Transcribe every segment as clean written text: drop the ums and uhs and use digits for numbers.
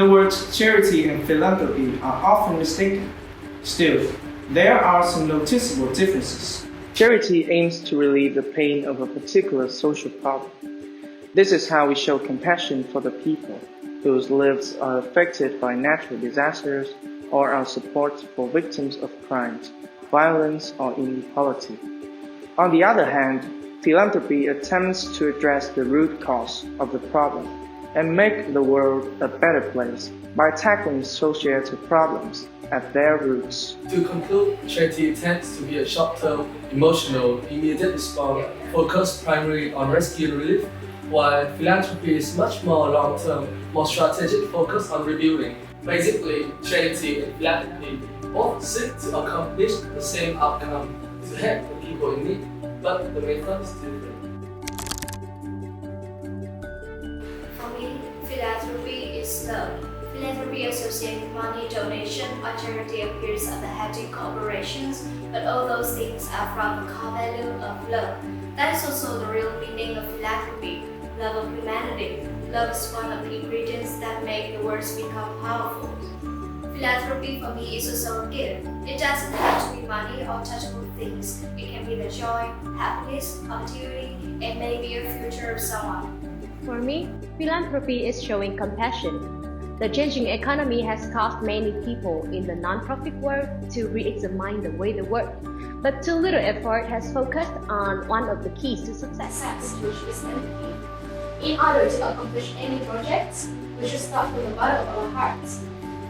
The words charity and philanthropy are often mistaken. Still, there are some noticeable differences. Charity aims to relieve the pain of a particular social problem. This is how we show compassion for the people whose lives are affected by natural disasters or our support for victims of crimes, violence, or inequality. On the other hand, philanthropy attempts to address the root cause of the problem and make the world a better place by tackling societal problems at their roots. To conclude, charity tends to be a short-term, emotional, immediate response focused primarily on rescue and relief, while philanthropy is much more long-term, more strategic, focused on rebuilding. Basically, charity and philanthropy both seek to accomplish the same outcome, to help the people in need, but the method is different. For me, philanthropy is love. Philanthropy associated with money, donation, or charity appears at the head in corporations, but all those things are from the core value of love. That is also the real meaning of philanthropy, love of humanity. Love is one of the ingredients that make the words become powerful. Philanthropy for me is also a gift. It doesn't have to be money or touchable things. It can be the joy, happiness, opportunity, and maybe a future of someone. For me, philanthropy is showing compassion. The changing economy has caused many people in the non-profit world to re-examine the way they work, but too little effort has focused on one of the keys to success, which is empathy. In order to accomplish any project, we should start from the bottom of our hearts.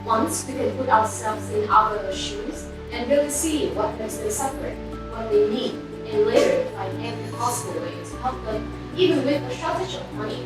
Once we can put ourselves in other shoes and really see what makes them suffer, what they need, and later find every possible way to help them, even with a shortage of money.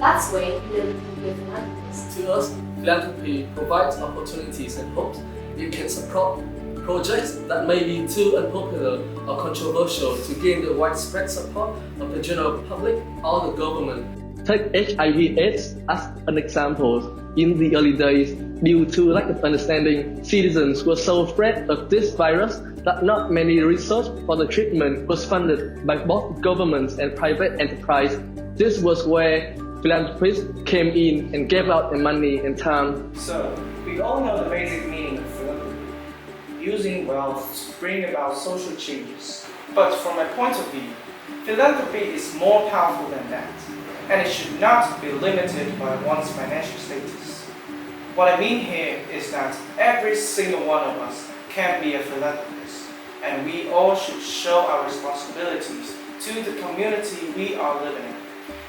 That's when we really can be a philanthropist. To us, philanthropy provides opportunities and hopes. It can support projects that may be too unpopular or controversial to gain the widespread support of the general public or the government. Take HIV/AIDS as an example. In the early days, due to lack of understanding, citizens were so afraid of this virus that not many research for the treatment was funded by both governments and private enterprise. This was where philanthropists came in and gave out their money and time. So, we all know the basic meaning of philanthropy, using wealth to bring about social changes. But from my point of view, philanthropy is more powerful than that, and it should not be limited by one's financial status. What I mean here is that every single one of us can be a philanthropist, and we all should show our responsibilities to the community we are living in,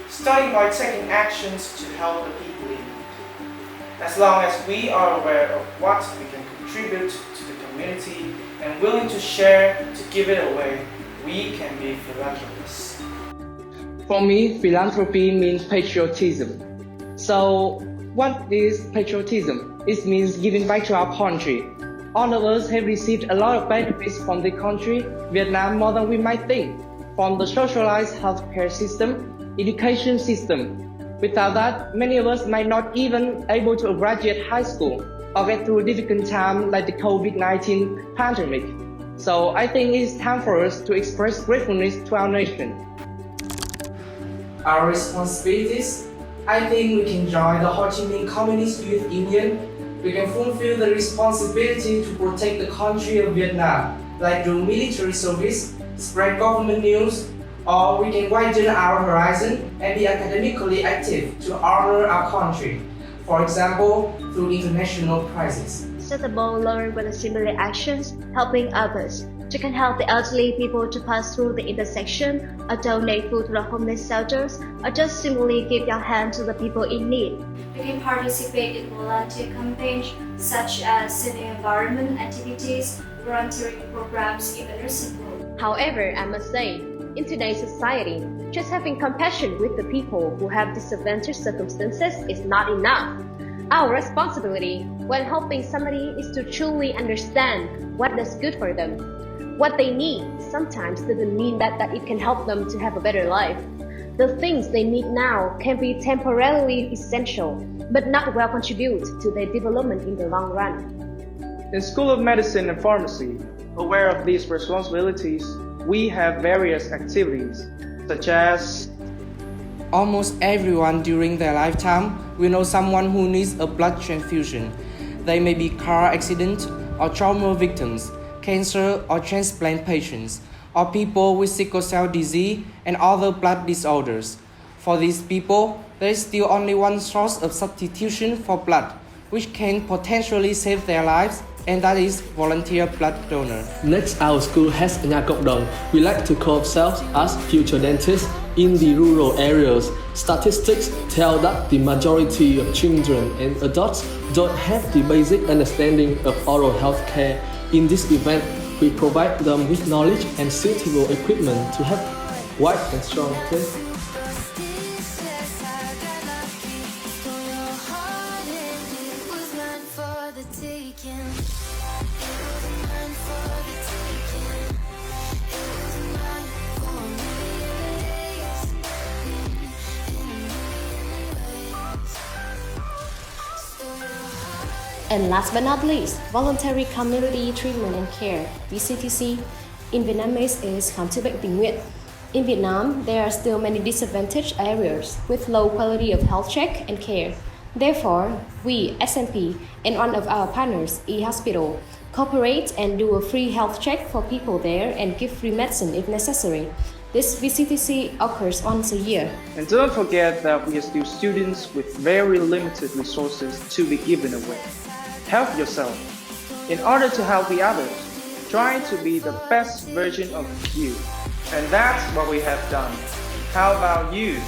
starting by taking actions to help the people in need. As long as we are aware of what we can contribute to the community and willing to share to give it away, we can be philanthropists. For me, philanthropy means patriotism. So, what is patriotism? It means giving back to our country. All of us have received a lot of benefits from the country, Vietnam, more than we might think, from the socialized healthcare system, education system. Without that, many of us might not even able to graduate high school or get through a difficult time like the COVID-19 pandemic. So I think it's time for us to express gratefulness to our nation. Our responsibilities, I think we can join the Ho Chi Minh Communist Youth Union. We can fulfill the responsibility to protect the country of Vietnam, like through military service, spread government news, or we can widen our horizon and be academically active to honor our country. For example, through international prizes. Suitable learn with similar actions, helping others. You can help the elderly people to pass through the intersection, or donate food to the homeless shelters, or just simply give your hand to the people in need. We can participate in volunteer campaigns such as saving environment activities, volunteering programs in the nursing home. However, I must say, in today's society, just having compassion with the people who have disadvantaged circumstances is not enough. Our responsibility when helping somebody is to truly understand what is good for them. What they need sometimes doesn't mean that it can help them to have a better life. The things they need now can be temporarily essential, but not will contribute to their development in the long run. In School of Medicine and Pharmacy, aware of these responsibilities, we have various activities, such as Almost everyone during their lifetime will know someone who needs a blood transfusion. They may be car accident or trauma victims, cancer or transplant patients, or people with sickle cell disease and other blood disorders. For these people, there is still only one source of substitution for blood, which can potentially save their lives, and that is volunteer blood donor. Next, our school has nhà cộng đồng. We like to call ourselves as future dentists in the rural areas. Statistics tell that the majority of children and adults don't have the basic understanding of oral health care. In this event, we provide them with knowledge and suitable equipment to have wide and strong teeth. And last but not least, voluntary community treatment and care, VCTC. In Vietnamese is khám chữa bệnh tình nguyện. In Vietnam, there are still many disadvantaged areas with low quality of health check and care. Therefore, we, SMP, and one of our partners, eHospital, cooperate and do a free health check for people there and give free medicine if necessary. This VCTC occurs once a year. And don't forget that we are still students with very limited resources to be given away. Help yourself. In order to help the others, try to be the best version of you. And that's what we have done. How about you?